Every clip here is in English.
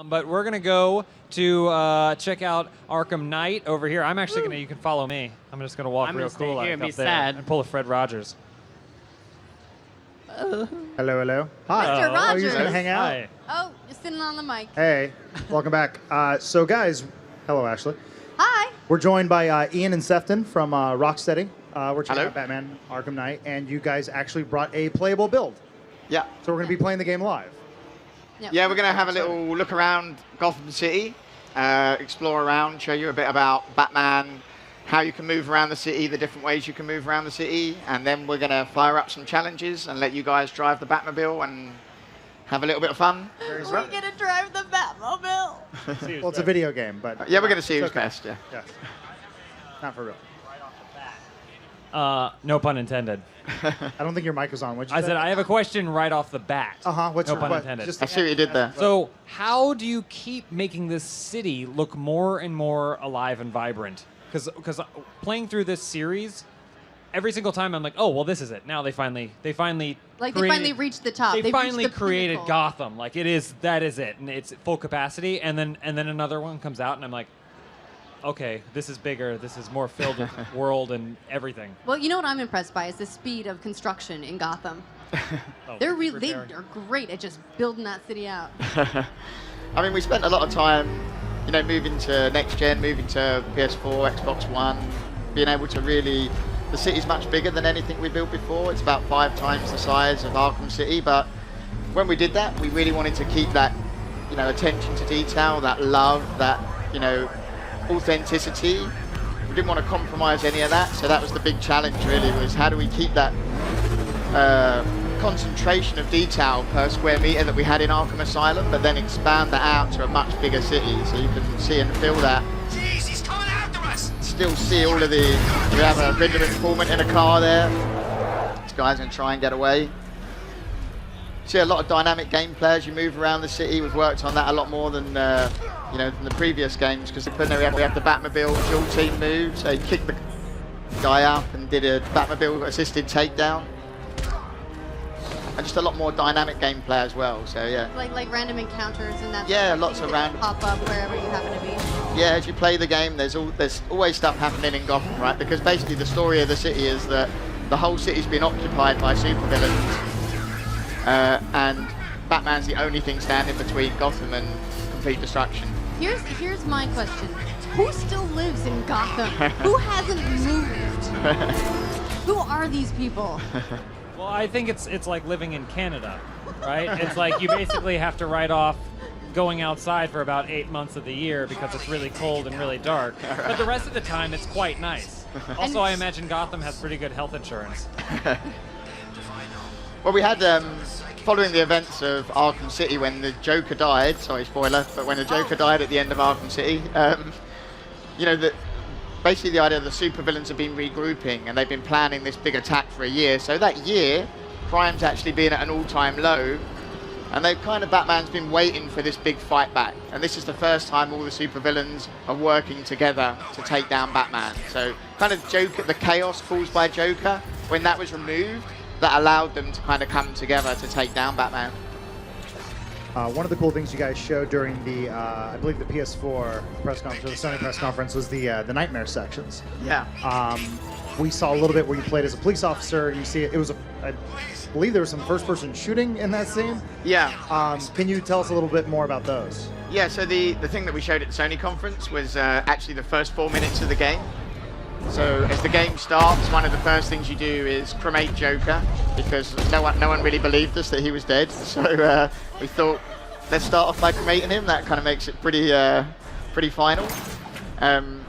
But we're going to go to check out Arkham Knight over here. I'm actually going to, you can follow me. I'm just going to walk real cool like up there and pull a Fred Rogers. Hello, hello. Hi. Mr. Rogers. Oh, you're going to hang out? Hi. Oh, you're sitting on the mic. Hey, welcome back. So, guys, hello, Ashley. Hi. We're joined by Ian and Sefton from Rocksteady. We're checking out Batman Arkham Knight, and you guys actually brought a playable build. Yeah. So we're going to be playing the game live. Yep. Yeah, we're going to have a little look around Gotham City, explore around, show you a bit about Batman, how you can move around the city, the different ways you can move around the city, and then we're going to fire up some challenges and let you guys drive the Batmobile and have a little bit of fun. We're going to drive the Batmobile. Well, it's a video game, but... Yeah, we're going to see who's best, yeah. Yes. Not for real. No pun intended. I don't think your mic was on. What'd you say? I said I have a question right off the bat. What's no your, pun intended. I see what you did there. So how do you keep making this city look more and more alive and vibrant? Because playing through this series, every single time I'm like, oh well, this is it. Now they finally They finally reached the top. They finally reached the created pinnacle. Gotham. Like that is it, and it's full capacity. And then another one comes out, and I'm like, okay, this is bigger. This is more filled with world and everything. Well, you know what I'm impressed by is the speed of construction in Gotham. Oh, They're great at just building that city out. I mean, we spent a lot of time, you know, moving to next gen, moving to PS4, Xbox One, being able to really... The city's much bigger than anything we built before. It's about 5 times the size of Arkham City, but when we did that, we really wanted to keep that, you know, attention to detail, that love, that, you know, authenticity. We didn't want to compromise any of that, so that was the big challenge really, was how do we keep that concentration of detail per square meter that we had in Arkham Asylum, but then expand that out to a much bigger city, so you can see and feel that. Jeez, he's coming after us! Still see all of the... We have a Riddler informant in a car there. This guy's going to try and get away. See a lot of dynamic gameplay as you move around the city. We've worked on that a lot more than you know, than the previous games, because we have the Batmobile dual team move, so he kicked the guy up and did a Batmobile assisted takedown. And just a lot more dynamic gameplay as well, so yeah. Like random encounters and that. Yeah, sort of lots thing of that random. pop up wherever you happen to be. Yeah, as you play the game, there's always stuff happening in Gotham, right? Because basically the story of the city is that the whole city's been occupied by supervillains. And Batman's the only thing standing between Gotham and complete destruction. Here's my question. Who still lives in Gotham? Who hasn't moved? Who are these people? Well, I think it's like living in Canada, right? It's like you basically have to write off going outside for about 8 months of the year because it's really cold and really dark. But the rest of the time, it's quite nice. Also, I imagine Gotham has pretty good health insurance. Well, we had, following the events of Arkham City, when the Joker died, sorry, spoiler, but when the Joker died at the end of Arkham City, you know, basically the idea of the supervillains have been regrouping, and they've been planning this big attack for a year. So that year, crime's actually been at an all-time low, and Batman's been waiting for this big fight back. And this is the first time all the supervillains are working together to take down Batman. So kind of Joker, the chaos caused by Joker, when that was removed, that allowed them to kind of come together to take down Batman. One of the cool things you guys showed during the, I believe the PS4 press conference, or the Sony press conference, was the Nightmare sections. Yeah. We saw a little bit where you played as a police officer, and you see it was I believe there was some first-person shooting in that scene. Yeah. Can you tell us a little bit more about those? Yeah, so the thing that we showed at the Sony conference was actually the first 4 minutes of the game. So as the game starts, one of the first things you do is cremate Joker, because no one really believed us that he was dead. So we thought, let's start off by cremating him. That kind of makes it pretty final. And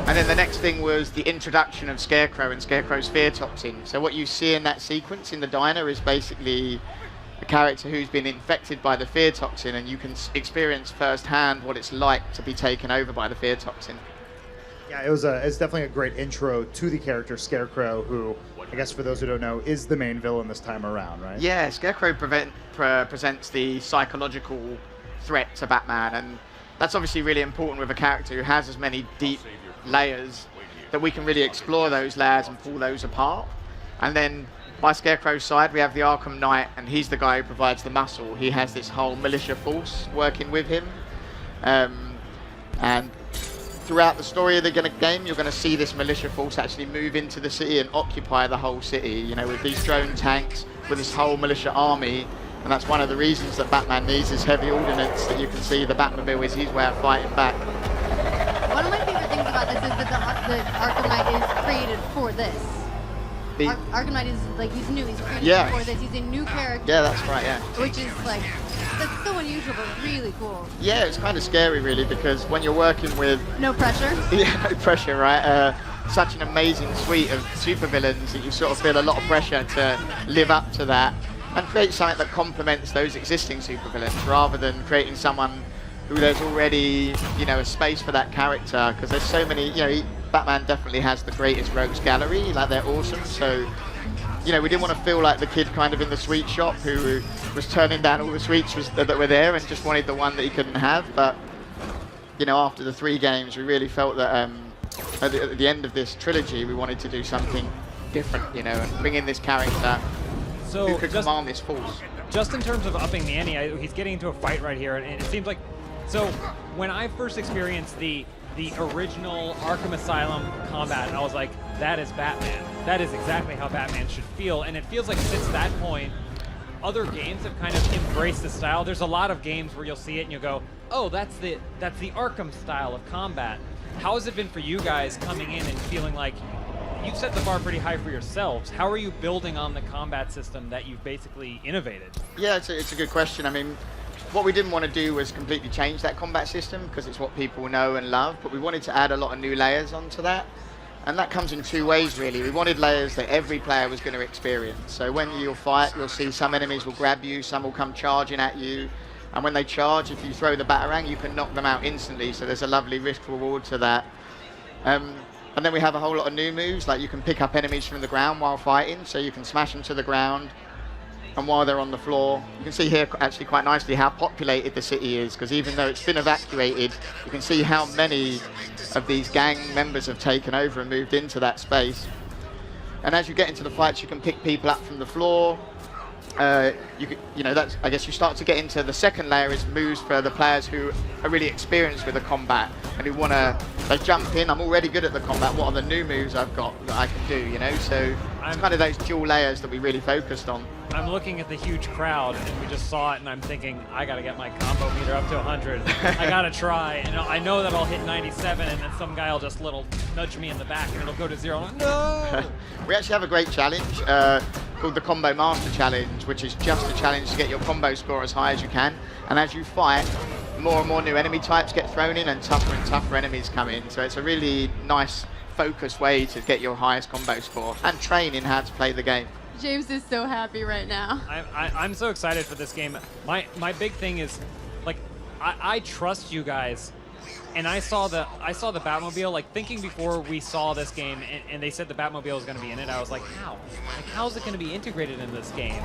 then the next thing was the introduction of Scarecrow and Scarecrow's fear toxin. So what you see in that sequence in the diner is basically a character who's been infected by the fear toxin, and you can experience firsthand what it's like to be taken over by the fear toxin. Yeah, it's definitely a great intro to the character Scarecrow, who, I guess for those who don't know, is the main villain this time around, right? Yeah, Scarecrow presents the psychological threat to Batman, and that's obviously really important with a character who has as many deep layers that we can really explore those layers and pull those apart. And then by Scarecrow's side, we have the Arkham Knight, and he's the guy who provides the muscle. He has this whole militia force working with him. And throughout the story of the game, you're going to see this militia force actually move into the city and occupy the whole city, you know, with these drone tanks, with this whole militia army. And that's one of the reasons that Batman needs his heavy ordnance, that you can see the Batmobile is his way of fighting back. One of my favorite things about this is that the Arkham Knight is created for this. Arkham Knight is like, he's new, he's created for this, he's a new character. Yeah, that's right, yeah. Which is like, that's so unusual, but really cool. Yeah, it's kind of scary really, because when you're working with... No pressure? Yeah, no pressure, right? Such an amazing suite of supervillains that you sort of feel a lot of pressure to live up to that and create something that complements those existing supervillains rather than creating someone who there's already, you know, a space for that character, because there's so many, you know, Batman definitely has the greatest rogues gallery, like they're awesome, so, you know, we didn't want to feel like the kid kind of in the sweet shop who was turning down all the sweets that were there and just wanted the one that he couldn't have, but, you know, after the 3 games, we really felt that at the end of this trilogy, we wanted to do something different, you know, and bring in this character who could command this force. Just in terms of upping the ante, he's getting into a fight right here, and it seems like, so when I first experienced the original Arkham Asylum combat, I was like, that is Batman. That is exactly how Batman should feel, and it feels like since that point, other games have kind of embraced the style. There's a lot of games where you'll see it and you'll go, oh, that's the Arkham style of combat. How has it been for you guys coming in and feeling like you've set the bar pretty high for yourselves? How are you building on the combat system that you've basically innovated? Yeah, it's a good question. I mean, what we didn't want to do was completely change that combat system because it's what people know and love, but we wanted to add a lot of new layers onto that. And that comes in 2 ways, really. We wanted layers that every player was going to experience. So when you'll fight, you'll see some enemies will grab you, some will come charging at you. And when they charge, if you throw the Batarang, you can knock them out instantly. So there's a lovely risk-reward to that. And then we have a whole lot of new moves, like you can pick up enemies from the ground while fighting, so you can smash them to the ground. And while they're on the floor, you can see here actually quite nicely how populated the city is, because even though it's been evacuated, you can see how many of these gang members have taken over and moved into that space. And as you get into the fights, you can pick people up from the floor. You know, that's, I guess you start to get into the second layer is moves for the players who are really experienced with the combat and who want to, they jump in, I'm already good at the combat, what are the new moves I've got that I can do, you know? So it's kind of those dual layers that we really focused on. I'm looking at the huge crowd and we just saw it and I'm thinking, I got to get my combo meter up to 100. I got to try. And I know that I'll hit 97 and then some guy will just nudge me in the back and it'll go to 0. I'm like, no! We actually have a great challenge called the Combo Master Challenge, which is just a challenge to get your combo score as high as you can. And as you fight, more and more new enemy types get thrown in and tougher enemies come in. So it's a really nice, focused way to get your highest combo score and train in how to play the game. James is so happy right now. I'm so excited for this game. My big thing is, like, I trust you guys, and I saw the Batmobile. Like, thinking before we saw this game, and they said the Batmobile was going to be in it, I was like, how? Like, how's it going to be integrated in this game?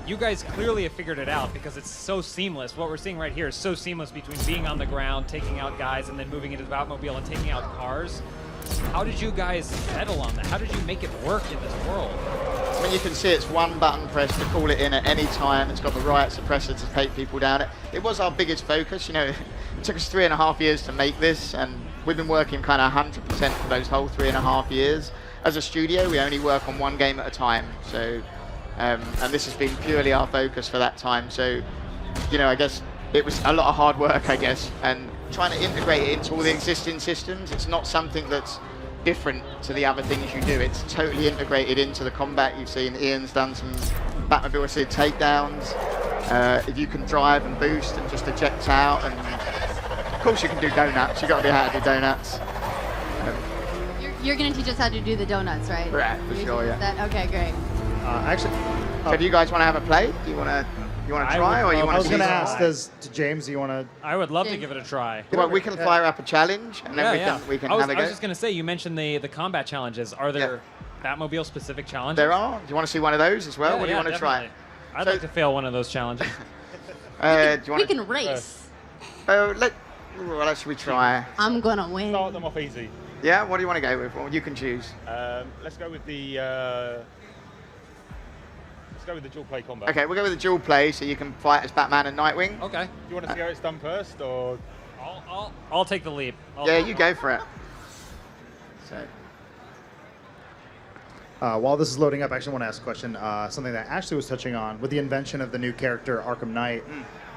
You guys clearly have figured it out because it's so seamless. What we're seeing right here is so seamless between being on the ground, taking out guys, and then moving into the Batmobile and taking out cars. How did you guys settle on that? How did you make it work in this world? I mean, you can see it's one button press to call it in at any time. It's got the riot suppressor to take people down. It was our biggest focus. You know, it took us 3.5 years to make this, and we've been working kind of 100% for those whole 3.5 years. As a studio, we only work on one game at a time. So, and this has been purely our focus for that time. So, you know, I guess it was a lot of hard work, I guess, and trying to integrate it into all the existing systems. It's not something that's different to the other things you do. It's totally integrated into the combat. You've seen Ian's done some Batmobile-assisted takedowns. If you can drive and boost and just eject out, and of course you can do donuts. You've got to be able to do donuts. You're going to teach us how to do the donuts, right? Right, for sure, yeah. Okay, great. Actually, so do you guys want to have a play? Do you want to? You want to try, or you want to? I was going to ask, to James, do you want to? I would love to give it a try. Well, we can fire up a challenge, and then we can have a go. I was just going to say, you mentioned the combat challenges. Are there Batmobile-specific challenges? There are. Do you want to see one of those as well? Yeah, or do you want to try? I'd like to fail one of those challenges. We can race. What else should we try? I'm going to win. Start them off easy. Yeah, what do you want to go with? Well, you can choose. Let's go with the Let's go with the dual play combat. Okay, we'll go with the dual play, so you can fight as Batman and Nightwing. Okay. Do you want to see how it's done first, or? I'll take the leap. Yeah, you go for it. So. While this is loading up, I actually want to ask a question. Something that Ashley was touching on with the invention of the new character Arkham Knight.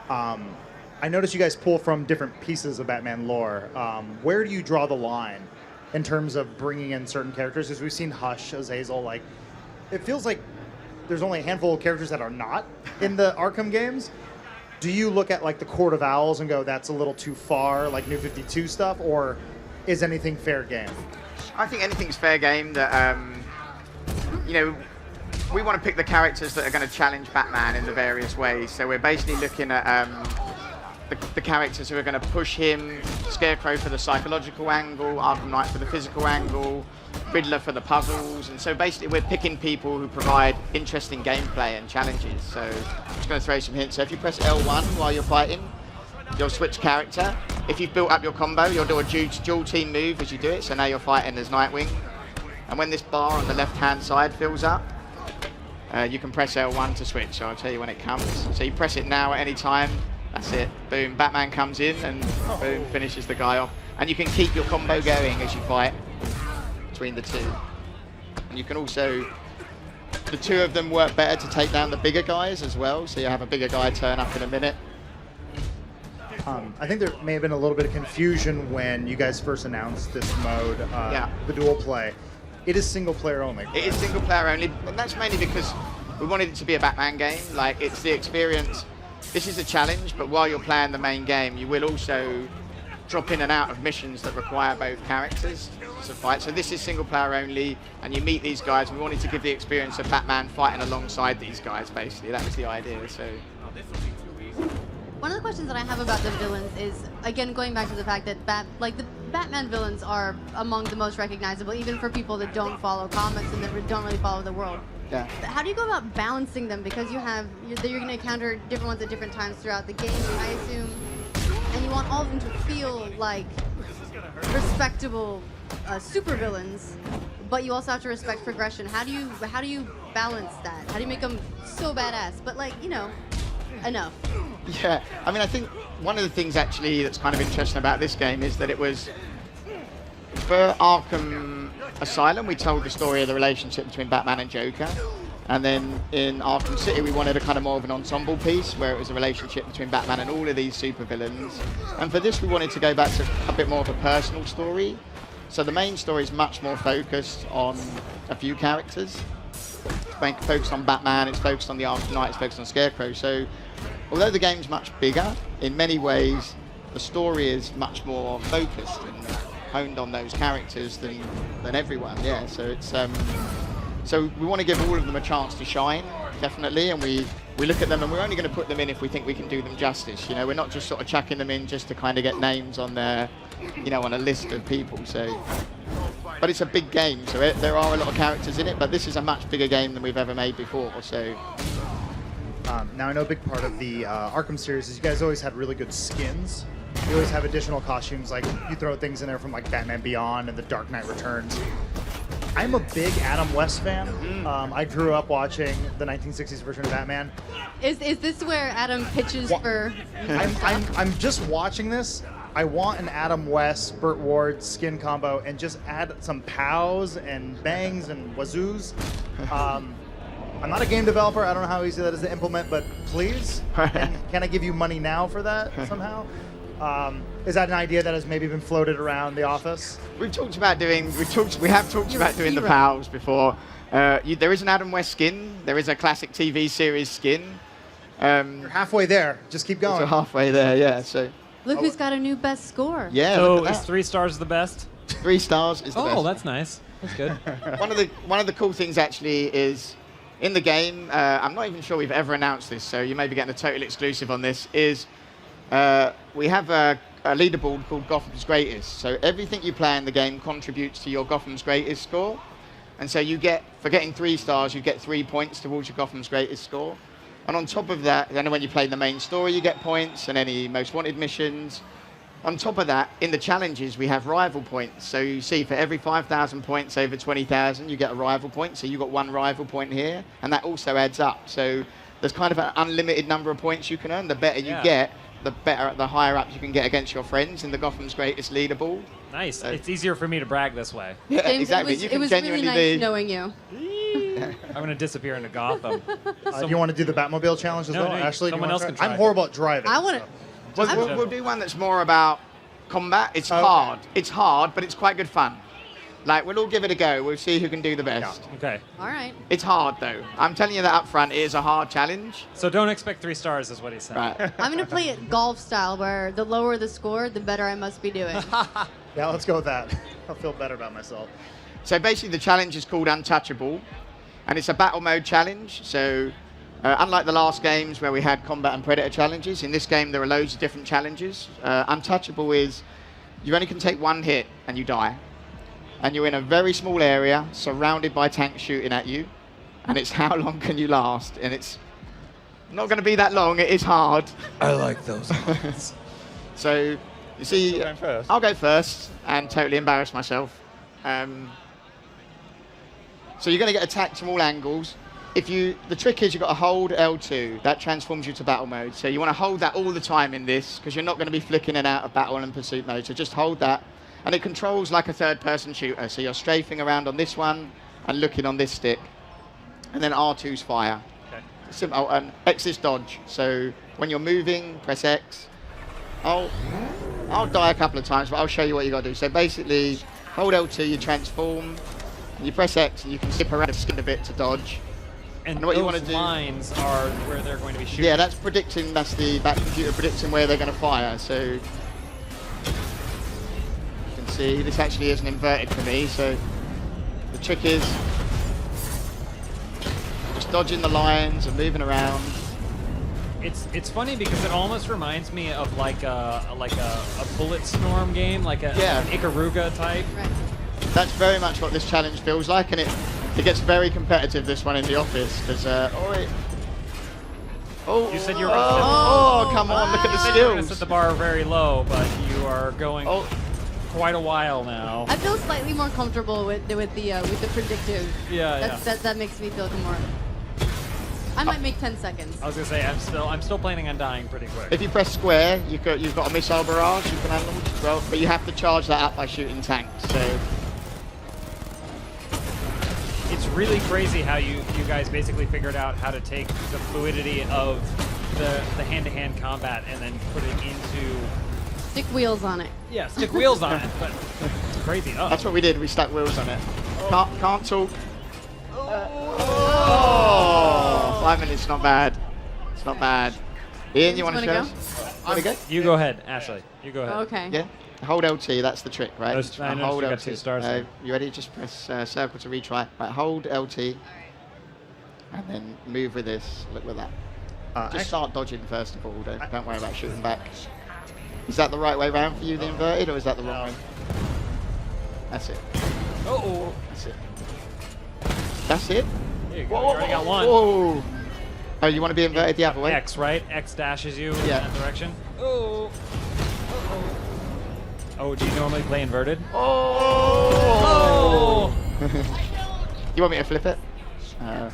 I noticed you guys pull from different pieces of Batman lore. Where do you draw the line in terms of bringing in certain characters? Because we've seen Hush, Azazel, like it feels like there's only a handful of characters that are not in the Arkham games. Do you look at like the Court of Owls and go, that's a little too far, like New 52 stuff, or is anything fair game? I think anything's fair game. That you know, we want to pick the characters that are going to challenge Batman in the various ways. So we're basically looking at the characters who are going to push him. Scarecrow for the psychological angle, Arkham Knight for the physical angle, Riddler for the puzzles. And so basically we're picking people who provide interesting gameplay and challenges. So I'm just going to throw some hints. So if you press L1 while you're fighting, you'll switch character. If you've built up your combo, you'll do a dual team move as you do it. So now you're fighting as Nightwing. And when this bar on the left-hand side fills up, you can press L1 to switch. So I'll tell you when it comes. So you press it now at any time. That's it. Boom. Batman comes in and boom, finishes the guy off. And you can keep your combo going as you fight between the two. And you can also, the two of them work better to take down the bigger guys as well. So you have a bigger guy turn up in a minute. I think there may have been a little bit of confusion when you guys first announced this mode, the dual play. It is single player only. It is single player only, and that's mainly because we wanted it to be a Batman game. Like, it's the experience. This is a challenge, but while you're playing the main game, you will also drop in and out of missions that require both characters to fight. So this is single player only, and you meet these guys. We wanted to give the experience of Batman fighting alongside these guys, basically. That was the idea. So. One of the questions that I have about the villains is, again, going back to the fact that the Batman villains are among the most recognizable, even for people that don't follow comics and that don't really follow the world. Yeah. How do you go about balancing them? Because you're going to encounter different ones at different times throughout the game, I assume, and you want all of them to feel like respectable supervillains, but you also have to respect progression. How do you balance that? How do you make them so badass, but like, you know, enough? Yeah, I mean, I think one of the things actually that's kind of interesting about this game is that it was, for Arkham Asylum, we told the story of the relationship between Batman and Joker. And then in Arkham City, we wanted a kind of more of an ensemble piece where it was a relationship between Batman and all of these supervillains. And for this, we wanted to go back to a bit more of a personal story. So the main story is much more focused on a few characters. It's focused on Batman, it's focused on the Arkham Knight, it's focused on Scarecrow. So although the game's much bigger, in many ways, the story is much more focused and honed on those characters than everyone. Yeah, so it's so we want to give all of them a chance to shine, definitely, and we look at them and we're only going to put them in if we think we can do them justice. You know, we're not just sort of chucking them in just to kind of get names on their, you know, on a list of people. So, but it's a big game, so there are a lot of characters in it, but this is a much bigger game than we've ever made before. So. Now, I know a big part of the Arkham series is you guys always had really good skins. You always have additional costumes, like you throw things in there from like Batman Beyond and The Dark Knight Returns. I'm a big Adam West fan. I grew up watching the 1960s version of Batman. Is this where Adam pitches for? I'm just watching this. I want an Adam West, Burt Ward skin combo and just add some pows and bangs and wazoos. I'm not a game developer. I don't know how easy that is to implement, but please, can I give you money now for that somehow? Is that an idea that has maybe been floated around the office? We have talked about doing the pals before. There is an Adam West skin. There is a classic TV series skin. You're halfway there. Just keep going. So halfway there, yeah. So. Look who's got a new best score. Yeah. So is 3 stars the best? 3 stars is the best. Oh, that's nice. That's good. One of the cool things actually is, in the game, I'm not even sure we've ever announced this, so you may be getting a total exclusive on this, is we have a leaderboard called Gotham's Greatest. So everything you play in the game contributes to your Gotham's Greatest score. And so you get, for getting 3 stars, you get 3 points towards your Gotham's Greatest score. And on top of that, then when you play the main story, you get points, and any Most Wanted missions. On top of that, in the challenges, we have rival points. So you see, for every 5,000 points over 20,000, you get a rival point. So you got one rival point here, and that also adds up. So there's kind of an unlimited number of points you can earn. The better you get, the higher up you can get against your friends in the Gotham's Greatest leaderboard. Nice. It's easier for me to brag this way. Yeah, James, exactly. It was really nice knowing you. I'm going to disappear into Gotham. Do you want to do the Batmobile challenge as No, well? no, Ashley, someone do you else want can to try? try. I'm horrible at driving. I want to. We'll do one that's more about combat. It's hard. It's hard, but it's quite good fun. Like, we'll all give it a go. We'll see who can do the best. Okay. All right. It's hard, though. I'm telling you that up front. It is a hard challenge. So don't expect 3 stars is what he said. Right. I'm going to play it golf style, where the lower the score, the better I must be doing. Yeah, let's go with that. I'll feel better about myself. So basically, the challenge is called Untouchable, and it's a battle mode challenge. So unlike the last games where we had combat and predator challenges, in this game there are loads of different challenges. Untouchable is you only can take 1 hit and you die. And you're in a very small area, surrounded by tanks shooting at you. And it's how long can you last? And it's not going to be that long. It is hard. I like those odds. So, you see, You're going first. I'll go first and totally embarrass myself. So you're going to get attacked from all angles. The trick is you've got to hold L2. That transforms you to battle mode. So you want to hold that all the time in this, because you're not going to be flicking in and out of battle and pursuit mode. So just hold that. And it controls like a third-person shooter. So you're strafing around on this one and looking on this stick. And then R2's fire. Okay. Simple. And X is dodge. So when you're moving, press X. I'll die a couple of times, but I'll show you what you got to do. So basically, hold L2, you transform, and you press X, and you can skip around the skin a bit to dodge. And what those you want to do? lines are where they're going to be shooting. Yeah, that's predicting. That's the back computer predicting where they're going to fire. So you can see this actually isn't inverted for me. So the trick is just dodging the lines and moving around. It's funny because it almost reminds me of like a bullet storm game, like an Ikaruga type. Right. That's very much what this challenge feels like, and it gets very competitive, this one in the office, because You said you were come on, look at the you were going to set skills. the bar very low, but you are going quite a while now. I feel slightly more comfortable with the predictive. Yeah, That makes me feel more. I might make 10 seconds. I was gonna say I'm still planning on dying pretty quick. If you press square, you've got a missile barrage you can handle as well, but you have to charge that up by shooting tanks. So It's really crazy how you guys basically figured out how to take the fluidity of the hand-to-hand combat and then put it into Stick wheels on it. stick wheels on it. But it's crazy. Oh. that's what we did. We stuck wheels on it. Can't talk. 5 minutes, not bad. It's not bad. Ian, you want to show us? Want to go? You go ahead, Ashley. You go ahead. Okay. Yeah. Hold LT, that's the trick, right? I noticed Hold you got LT. 2 stars there. You ready? Just press circle to retry. Right, hold LT. And then move with this. Look with that. Just start dodging first of all. Don't worry about shooting back. Is that the right way round for you, the inverted, or is that the wrong way? That's it. Oh. That's it. That's it? There you go. You already got one. Whoa. Oh, you want to be inverted the other way? X, right? X dashes you in that direction. Oh. Oh, do you normally play inverted? Oh! You want me to flip it? I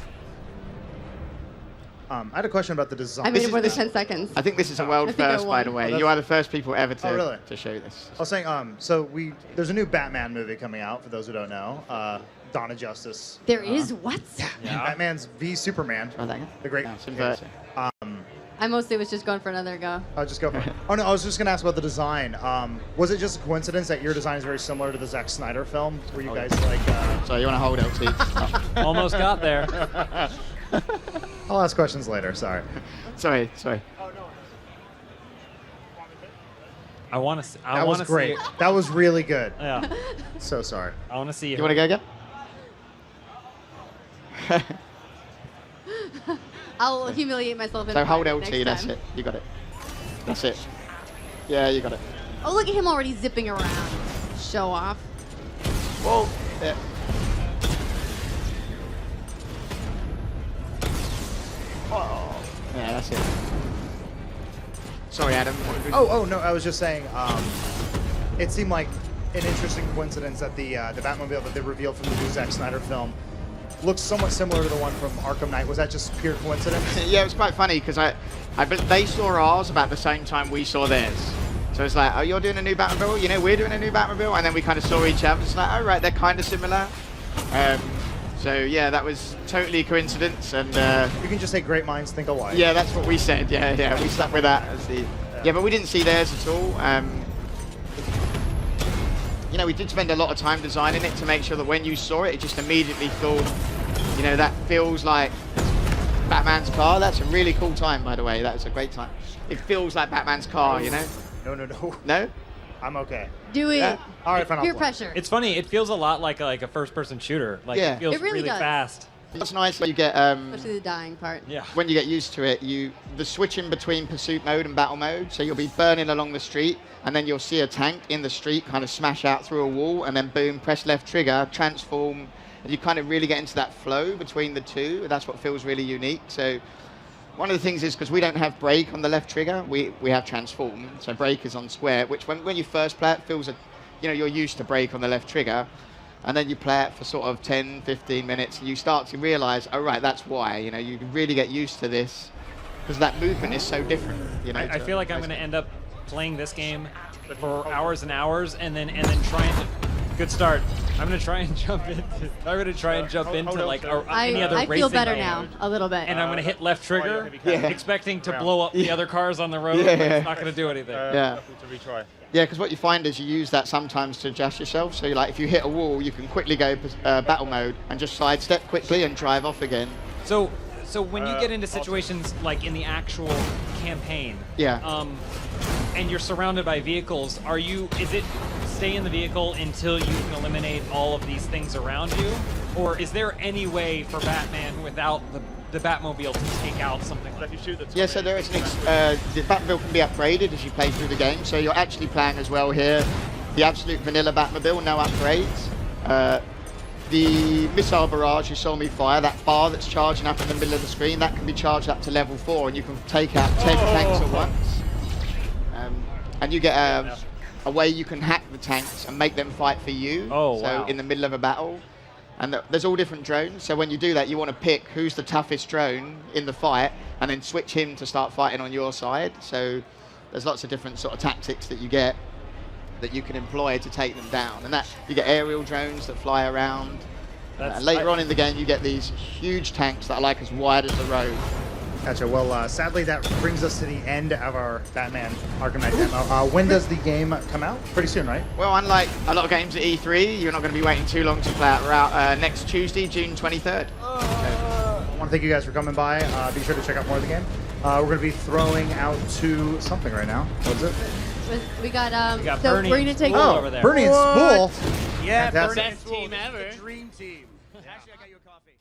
had a question about the design. I made it more than 10 seconds. I think this is a world I think I first, by won. the way. Oh, You are the first people ever to, Oh, really? to show this. I was saying, so there's a new Batman movie coming out, for those who don't know. Dawn of Justice. There is what? Yeah. Batman's v Superman. Oh, that The great. No, it's inverted. I mostly was just going for another go. I'll just go for it. Oh, no, I was just going to ask about the design. Was it just a coincidence that your design is very similar to the Zack Snyder film? Were you guys like... So you want to hold LT? Almost got there. I'll ask questions later, sorry. Sorry. I want to see. That was great. That was really good. Yeah. So sorry. I want to see You want to go again? I'll humiliate myself in So hold private LT, next that's time. it. You got it. That's it. Yeah, you got it. Oh, look at him already zipping around. Show off. Whoa. Yeah. Oh. Yeah, that's it. Sorry, Adam. Oh, no, I was just saying, it seemed like an interesting coincidence that the Batmobile that they revealed from the new Zack Snyder film looks somewhat similar to the one from Arkham Knight. Was that just pure coincidence? Yeah, it was quite funny because they saw ours about the same time we saw theirs. So it's like, oh, you're doing a new Batmobile? You know, we're doing a new Batmobile? And then we kind of saw each other. It's like, oh, right, they're kind of similar. So, yeah, that was totally a coincidence. And You can just say great minds think alike. yeah, that's what we said. Yeah, we stuck with that as the... Yeah, but we didn't see theirs at all. You know, we did spend a lot of time designing it to make sure that when you saw it, it just immediately thought, you know, that feels like Batman's car. That's a really cool time, by the way. That was a great time. It feels like Batman's car, you know? No. No? I'm okay. Do it. Yeah. All right, fine. I'll Peer play. pressure. It's funny. It feels a lot like a first-person shooter. Like Yeah. it feels It really does. fast. It's nice when you get Especially the dying part. Yeah. when you get used to it. The switching between pursuit mode and battle mode. So you'll be burning along the street, and then you'll see a tank in the street kind of smash out through a wall, and then boom, press left trigger, transform, and you kind of really get into that flow between the two. That's what feels really unique. So one of the things is because we don't have brake on the left trigger, we have transform. So brake is on square, which when you first play it feels you know, you're used to brake on the left trigger. And then you play it for sort of 10, 15 minutes, and you start to realize, oh, right, that's why. You know, you really get used to this because that movement is so different. You know, I feel like I'm going to end up playing this game for hours and hours, and then trying to. Good start. I'm going to try and jump into. I'm going to try and jump into like any other I racing feel better game. now, a little bit. And I'm going to hit left trigger, Yeah. expecting to blow up the other cars on the road. Yeah. But it's not going to do anything. Yeah. To retry. Yeah, because what you find is you use that sometimes to adjust yourself. So you're like, if you hit a wall, you can quickly go battle mode and just sidestep quickly and drive off again. So when you get into situations like in the actual campaign, Yeah. And you're surrounded by vehicles, is it stay in the vehicle until you can eliminate all of these things around you? Or is there any way for Batman without the Batmobile to take out something like If you shoot the Yeah, so there is the Batmobile can be upgraded as you play through the game. So you're actually playing as well here the absolute vanilla Batmobile, no upgrades. The missile barrage you saw me fire, that bar that's charging up in the middle of the screen, that can be charged up to level 4, and you can take out 10 tanks at once. And you get a way you can hack the tanks and make them fight for you. Oh, so wow. in the middle of a battle. And there's all different drones, so when you do that, you want to pick who's the toughest drone in the fight, and then switch him to start fighting on your side. So there's lots of different sort of tactics that you get that you can employ to take them down. And that you get aerial drones that fly around. Later on in the game, you get these huge tanks that are like as wide as the road. Gotcha. Well, sadly, that brings us to the end of our Batman Arkham Knight demo. When does the game come out? Pretty soon, right? Well, unlike a lot of games at E3, you're not going to be waiting too long to play it. We're out next Tuesday, June 23rd. I want to thank you guys for coming by. Be sure to check out more of the game. We're going to be throwing out to something right now. What's it? We got got so Bernie we're gonna take Spool over there. Bernie and Spool. Yeah, Fantastic. best team ever. Dream team. Actually, I got you a coffee.